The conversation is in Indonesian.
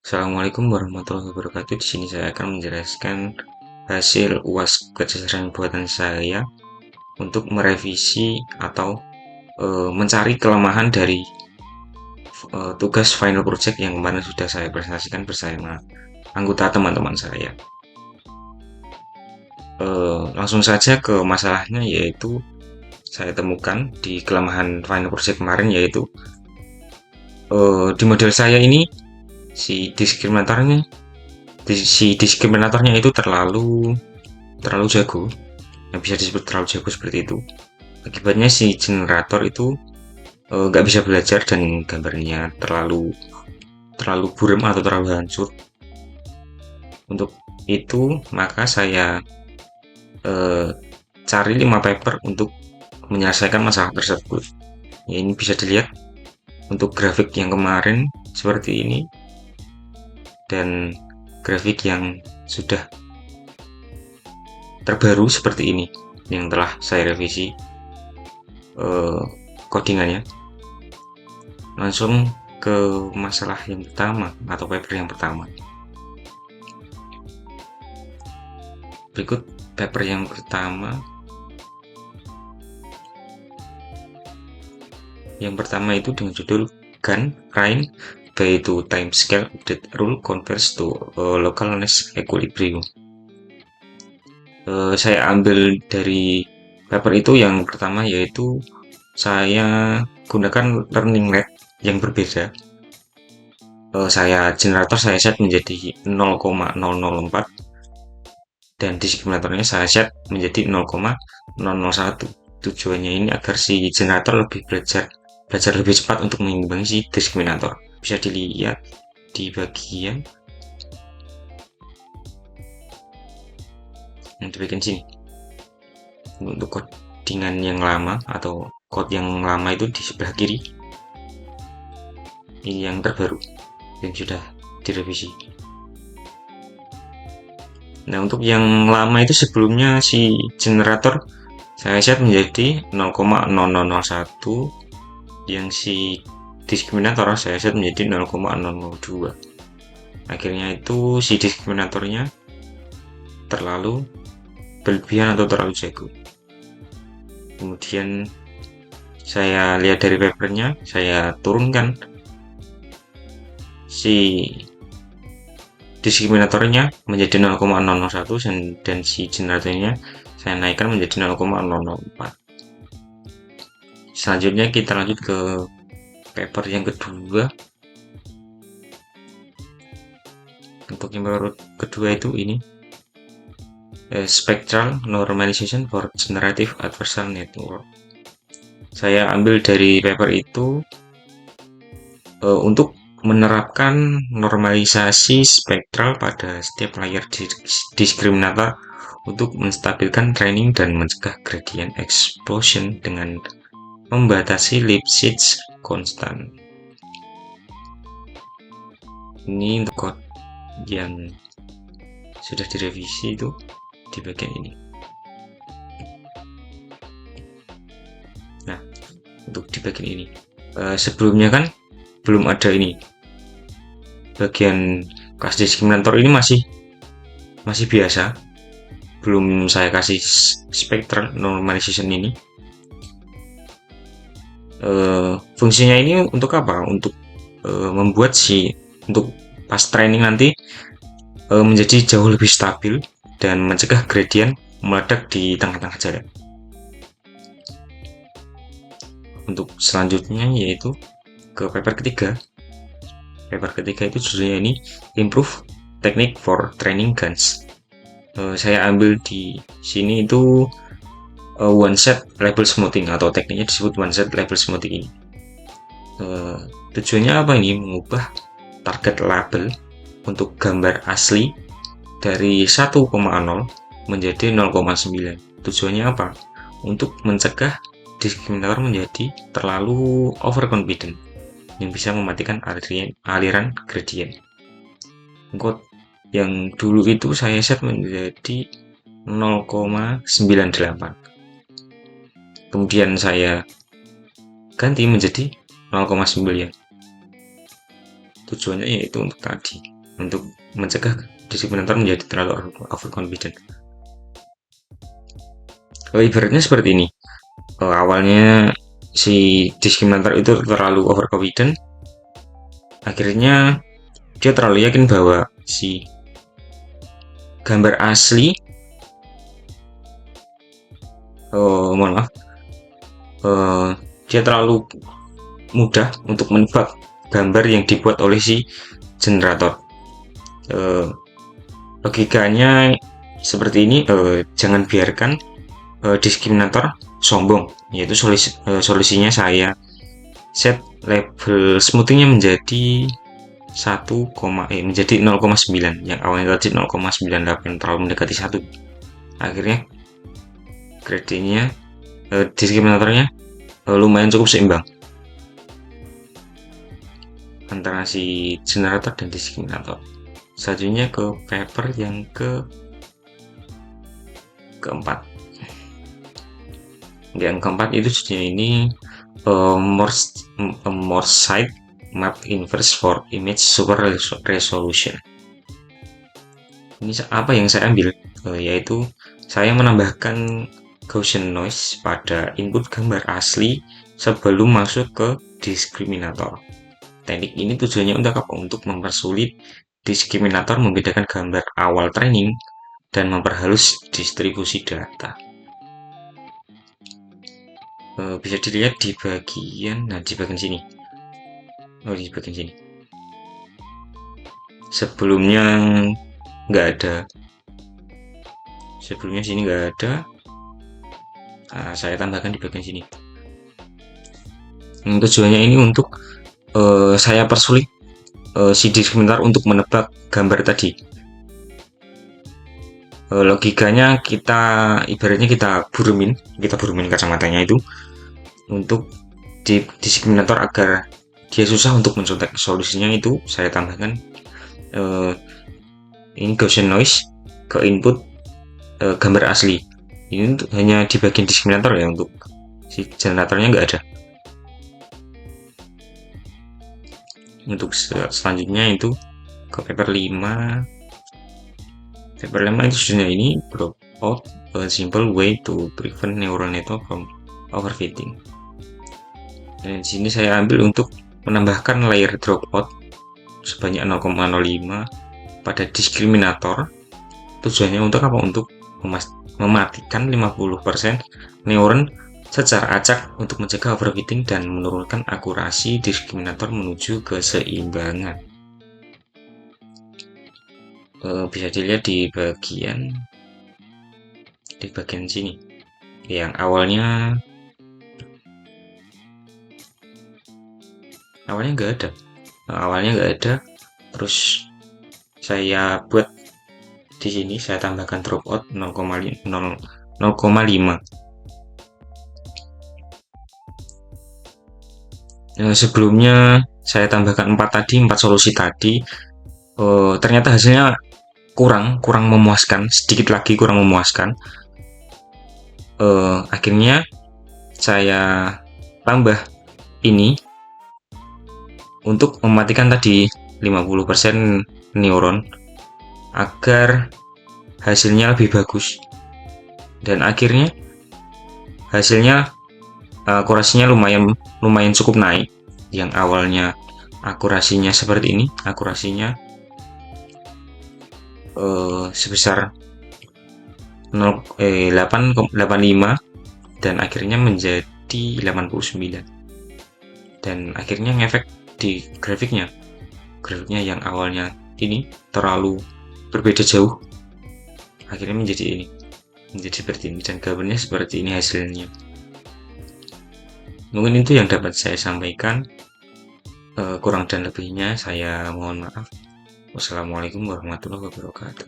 Assalamualaikum warahmatullahi wabarakatuh. Di sini saya akan menjelaskan hasil UAS kecerdasan buatan saya untuk merevisi atau mencari kelemahan dari tugas final project yang kemarin sudah saya presentasikan bersama anggota teman-teman saya. Langsung saja ke masalahnya, yaitu saya temukan di kelemahan final project kemarin, yaitu di model saya ini si diskriminatornya itu terlalu jago, yang bisa disebut terlalu jago seperti itu. Akibatnya si generator itu nggak bisa belajar dan gambarnya terlalu terlalu buram atau terlalu hancur. Untuk itu maka saya eh, cari 5 paper untuk menyelesaikan masalah tersebut. Ya, ini bisa dilihat untuk grafik yang kemarin seperti ini, dan grafik yang sudah terbaru seperti ini yang telah saya revisi codingannya. Langsung ke masalah yang pertama atau paper yang pertama. Berikut paper yang pertama. Yang pertama itu dengan judul Gun Rain by to time scale update rule converts to localness equilibrium. Saya ambil dari paper itu yang pertama, yaitu saya gunakan learning rate yang berbeda. Generator saya set menjadi 0,004 dan diskriminatornya saya set menjadi 0,001. Tujuannya ini agar si generator lebih belajar lebih cepat untuk mengimbangi si diskriminator. Bisa dilihat di bagian sini. Untuk codingan yang lama atau code yang lama itu di sebelah kiri. Ini yang terbaru yang sudah direvisi. Nah, untuk yang lama itu sebelumnya si generator saya set menjadi 0,0001, yang si diskriminator saya set menjadi 0,002. Akhirnya itu si diskriminatornya terlalu berlebihan atau terlalu jago. Kemudian saya lihat dari papernya, saya turunkan si diskriminatornya menjadi 0,001 dan si generatornya saya naikkan menjadi 0,004. Selanjutnya kita lanjut ke paper yang kedua. Untuk yang kedua itu ini spectral normalization for generative adversarial network. Saya ambil dari paper itu untuk menerapkan normalisasi spektral pada setiap layer diskriminator untuk menstabilkan training dan mencegah gradient explosion dengan membatasi Lipschitz constant. Ini untuk code yang sudah direvisi itu di bagian ini. Nah, untuk di bagian ini sebelumnya kan belum ada ini. Bagian kelas diskriminator ini masih biasa, belum saya kasih spectral normalization ini. Fungsinya ini untuk apa? Untuk membuat untuk pas training nanti menjadi jauh lebih stabil dan mencegah gradient meledak di tengah-tengah jalan. Untuk selanjutnya yaitu ke paper ketiga. Paper ketiga itu judulnya ini Improve Technique for Training Guns. Saya ambil di sini itu one set label smoothing, atau tekniknya disebut one set label smoothing ini. Tujuannya apa ini? Mengubah target label untuk gambar asli dari 1,0 menjadi 0,9. Tujuannya apa? Untuk mencegah diskriminator menjadi terlalu overconfident yang bisa mematikan aliran gradient. Code yang dulu itu saya set menjadi 0,98. Kemudian saya ganti menjadi 0,9. Tujuannya yaitu untuk tadi untuk mencegah diskriminator menjadi terlalu overconfident. Ibaratnya seperti ini. Awalnya si diskriminator itu terlalu overconfident, akhirnya dia terlalu yakin bahwa si gambar asli, mohon maaf, eh, dia terlalu mudah untuk menebak gambar yang dibuat oleh si generator. Logikanya seperti ini, jangan biarkan diskriminator sombong, yaitu solusinya saya set label smoothingnya menjadi 0,9, yang awalnya tadi 0,98 terlalu mendekati 1. Akhirnya gradiennya diskriminatornya lumayan cukup seimbang antara si generator dan diskriminator. Selanjutnya ke paper yang keempat. Yang keempat itu judulnya ini Morse site map inverse for image super resolution. Ini apa yang saya ambil, yaitu saya menambahkan Gaussian noise pada input gambar asli sebelum masuk ke diskriminator. Teknik ini tujuannya untuk apa? Untuk mempersulit diskriminator membedakan gambar awal training dan memperhalus distribusi data. Bisa dilihat di bagian, di bagian sini. Di bagian sini. Sebelumnya nggak ada. Sebelumnya sini nggak ada. Saya tambahkan di bagian sini. Tujuannya ini untuk saya persulit si diskriminator untuk menebak gambar tadi. Logikanya ibaratnya kita burumin kacamatanya itu untuk diskriminator agar dia susah untuk mencontek. Solusinya itu saya tambahkan ini Gaussian noise ke input gambar asli. Ini untuk hanya di bagian diskriminator ya, untuk si generatornya nggak ada. Untuk selanjutnya itu ke paper 5. Paper 5 itu judulnya ini Dropout, a simple way to prevent neural network from overfitting. Dan di sini saya ambil untuk menambahkan layer dropout sebanyak 0,05 pada diskriminator. Tujuannya untuk apa? Untuk mematikan 50% neuron secara acak untuk mencegah overfitting dan menurunkan akurasi diskriminator menuju keseimbangan. Bisa dilihat di bagian sini, yang awalnya nggak ada. Terus saya buat di sini, saya tambahkan dropout 0,5. Sebelumnya saya tambahkan 4 solusi tadi. Ternyata hasilnya kurang memuaskan, sedikit lagi kurang memuaskan. Akhirnya saya tambah ini untuk mematikan tadi 50% neuron agar hasilnya lebih bagus. Dan akhirnya hasilnya akurasinya lumayan cukup naik. Yang awalnya akurasinya seperti ini, akurasinya sebesar 8,85 dan akhirnya menjadi 89. Dan akhirnya ngefek di grafiknya yang awalnya ini terlalu berbeda jauh, akhirnya menjadi seperti ini, dan gambarnya seperti ini hasilnya. Mungkin itu yang dapat saya sampaikan. Kurang dan lebihnya saya mohon maaf. Wassalamualaikum warahmatullahi wabarakatuh.